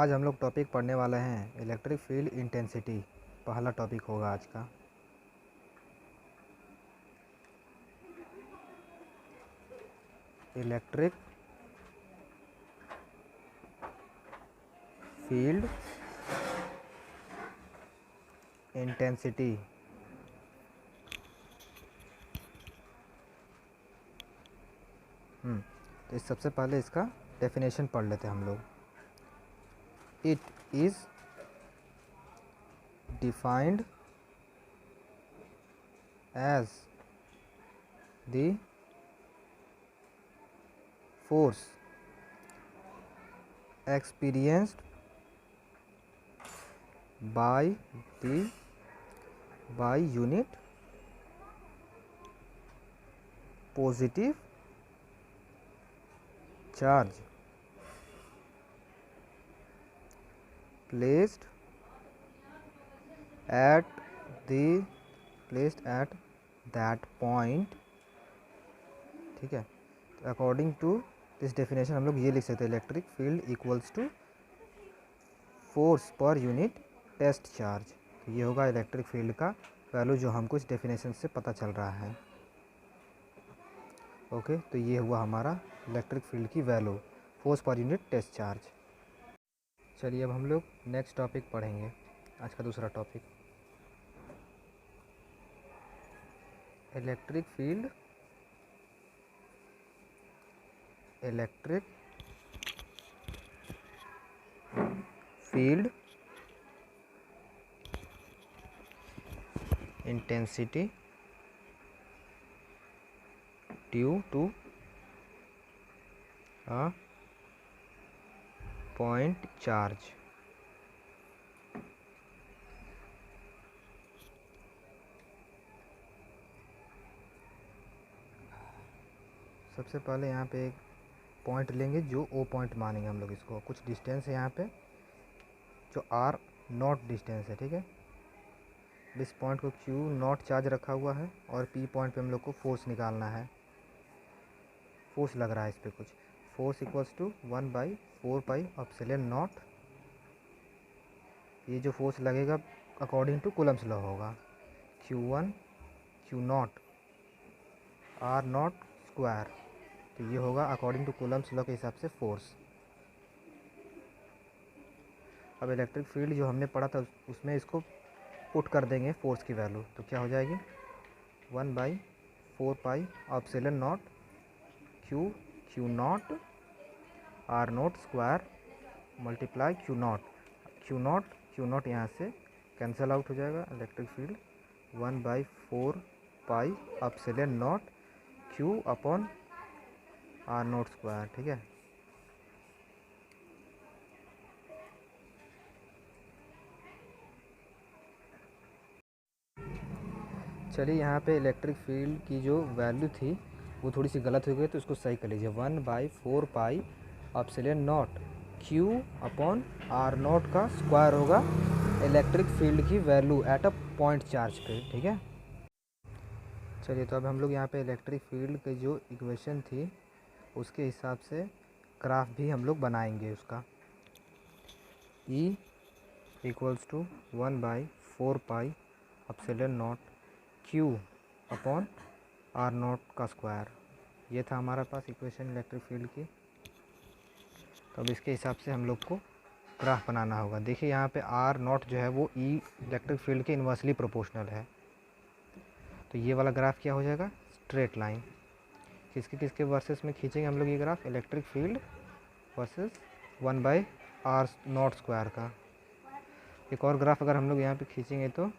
आज हम लोग टॉपिक पढ़ने वाले हैं इलेक्ट्रिक फील्ड इंटेंसिटी। पहला टॉपिक होगा आज का। Electric field intensity. तो इस सबसे पहले इसका डेफिनेशन पढ़ लेते हैं हम लोग। It is defined as the force experienced by unit positive charge placed at that point। ठीक है, तो अकॉर्डिंग टू दिस डेफिनेशन हम लोग ये लिख सकते हैं, electric field equals to force per unit test charge. तो ये होगा इलेक्ट्रिक फील्ड का वैल्यू जो हमको इस डेफिनेशन से पता चल रहा है। ओके, तो ये हुआ हमारा इलेक्ट्रिक फील्ड की value, force per unit test charge. चलिए अब हम लोग नेक्स्ट टॉपिक पढ़ेंगे, आज का दूसरा topic electric field intensity due to a point charge. सबसे पहले यहाँ पे एक पॉइंट लेंगे जो ओ पॉइंट मानेंगे हम लोग इसको। कुछ डिस्टेंस है यहाँ पे जो आर नॉट डिस्टेंस है, ठीक है। इस पॉइंट को क्यू नॉट चार्ज रखा हुआ है और पी पॉइंट पे हम लोग को फोर्स निकालना है। फोर्स लग रहा है इस पर कुछ, फोर्स इक्वल्स टू 1/4πε0। ये जो फोर्स लगेगा अकॉर्डिंग टू कूलम्स लॉ होगा, Q1 Q0 R0 स्क्वायर। तो ये होगा अकॉर्डिंग टू कूलम्स लॉ के हिसाब से फोर्स। अब इलेक्ट्रिक फील्ड जो हमने पढ़ा था उसमें इसको पुट कर देंगे फोर्स की वैल्यू, तो क्या हो जाएगी 1/4πε0 Q0 R0 square multiply Q0 यहाँ से कैंसिल आउट हो जाएगा। इलेक्ट्रिक फील्ड 1/4πε0 Q/R0 स्क्वायर, ठीक है। चलिए यहाँ पे इलेक्ट्रिक फील्ड की जो वैल्यू थी वो थोड़ी सी गलत हो गई, तो उसको सही कर लीजिए। 1/4πε0 Q/R0 का स्क्वायर होगा इलेक्ट्रिक फील्ड की value at a point charge पे, ठीक है। चलिए तो अब हम लोग यहाँ पे इलेक्ट्रिक फील्ड की जो इक्वेशन थी उसके हिसाब से ग्राफ भी हम लोग बनाएंगे उसका। E इक्वल्स टू 1/4πε0 Q/R0 का स्क्वायर। ये था हमारे पास इक्वेशन इलेक्ट्रिक फील्ड की। तो अब इसके हिसाब से हम लोग को ग्राफ बनाना होगा। देखिए यहाँ पे R0 जो है वो E इलेक्ट्रिक फील्ड के इन्वर्सली प्रोपोर्शनल है। तो ये वाला ग्राफ क्या हो जाएगा, स्ट्रेट लाइन। किसके वर्सेस में खींचेंगे हम लोग ये graph, electric field versus 1/R0 square का। एक और ग्राफ अगर हम लोग यहाँ पे खींचेंगे तो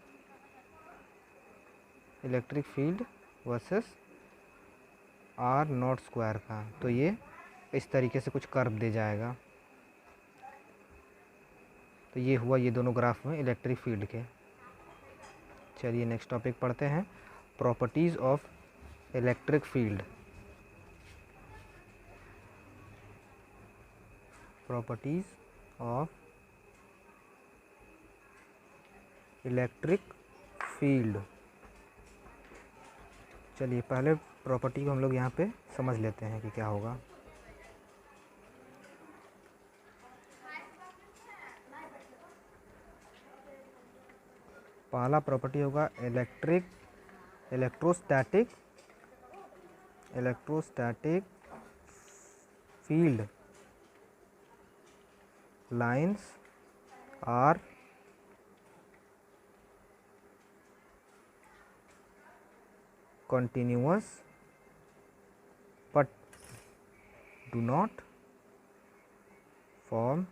electric field versus R0 square का, तो ये इस तरीके से कुछ कर्व दे जाएगा। तो ये हुआ ये दोनों ग्राफ में इलेक्ट्रिक फील्ड के। चलिए नेक्स्ट टॉपिक पढ़ते हैं, properties of electric field. Properties of electric field. चलिए पहले प्रॉपर्टी को हम लोग यहाँ पे समझ लेते हैं कि क्या होगा। पहला प्रॉपर्टी होगा electrostatic field lines are continuous but do not form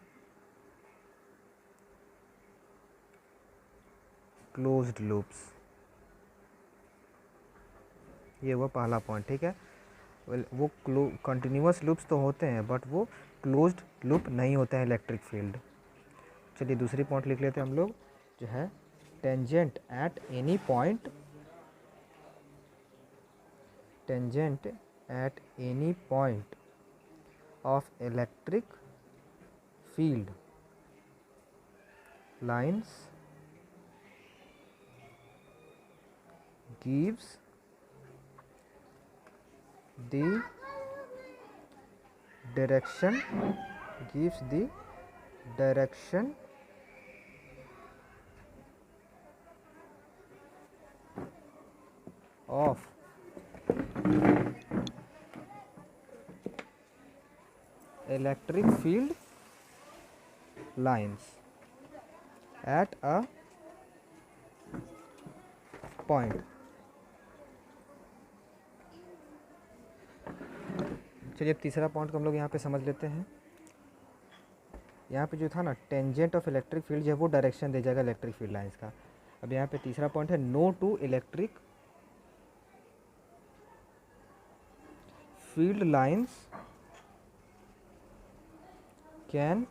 closed loops। ये हुआ पहला पॉइंट, ठीक है। वो कंटिन्यूस लूप्स तो होते हैं बट वो क्लोज्ड लूप नहीं होते हैं इलेक्ट्रिक फील्ड। चलिए दूसरी पॉइंट लिख लेते हैं हम लोग, जो है tangent at any point of electric field lines gives the direction of electric field lines at a point। चलिए तीसरा पॉइंट को हम लोग यहाँ पे समझ लेते हैं। यहाँ पे जो था ना टेंजेंट ऑफ इलेक्ट्रिक फील्ड, जो है वो डायरेक्शन दे जाएगा इलेक्ट्रिक फील्ड लाइंस का। अब यहाँ पे तीसरा पॉइंट है no two electric field lines can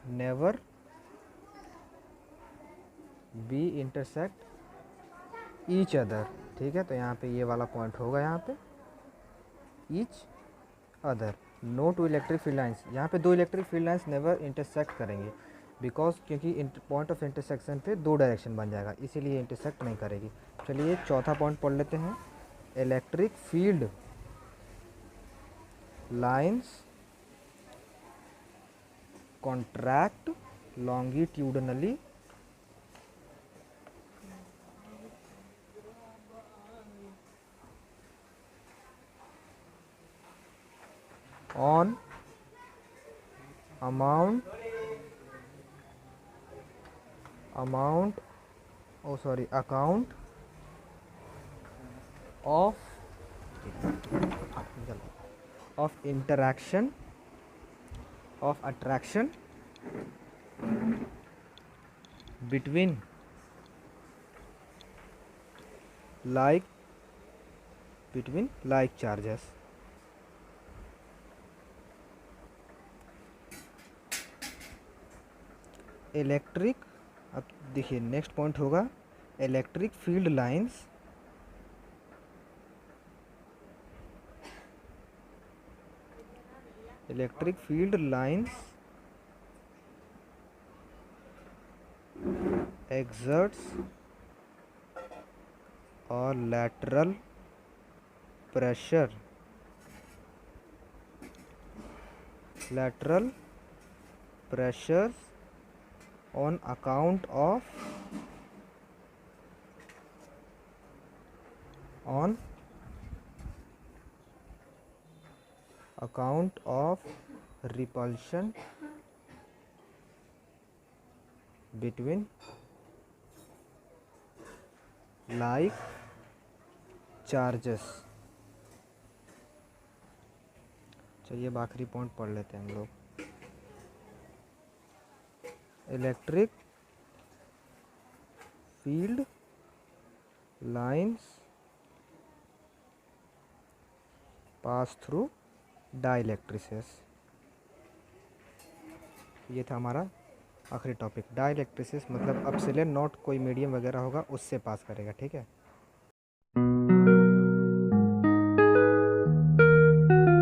never be intersect each other. ठीक है, तो यहाँ पे ये वाला पॉइंट होगा, यहाँ पे each other. No two electric field lines, यहाँ पे दो electric field lines never intersect करेंगे बिकॉज क्योंकि पॉइंट ऑफ इंटरसेक्शन पे दो डायरेक्शन बन जाएगा, इसीलिए इंटरसेक्ट नहीं करेगी। चलिए चौथा पॉइंट पढ़ लेते हैं। Electric field lines contract longitudinally on account of interaction of attraction between like charges। Electric, अब देखिए नेक्स्ट पॉइंट होगा electric field lines exerts or lateral pressure on account of repulsion between like charges। चलिए अब आखिरी point पढ़ लेते हैं हम लोग। Electric field lines pass through dielectrics. ये था हमारा आखिरी टॉपिक। डाइलेक्ट्रिसिस मतलब अपसिलेन नॉट कोई मीडियम वगैरह होगा उससे पास करेगा, ठीक है।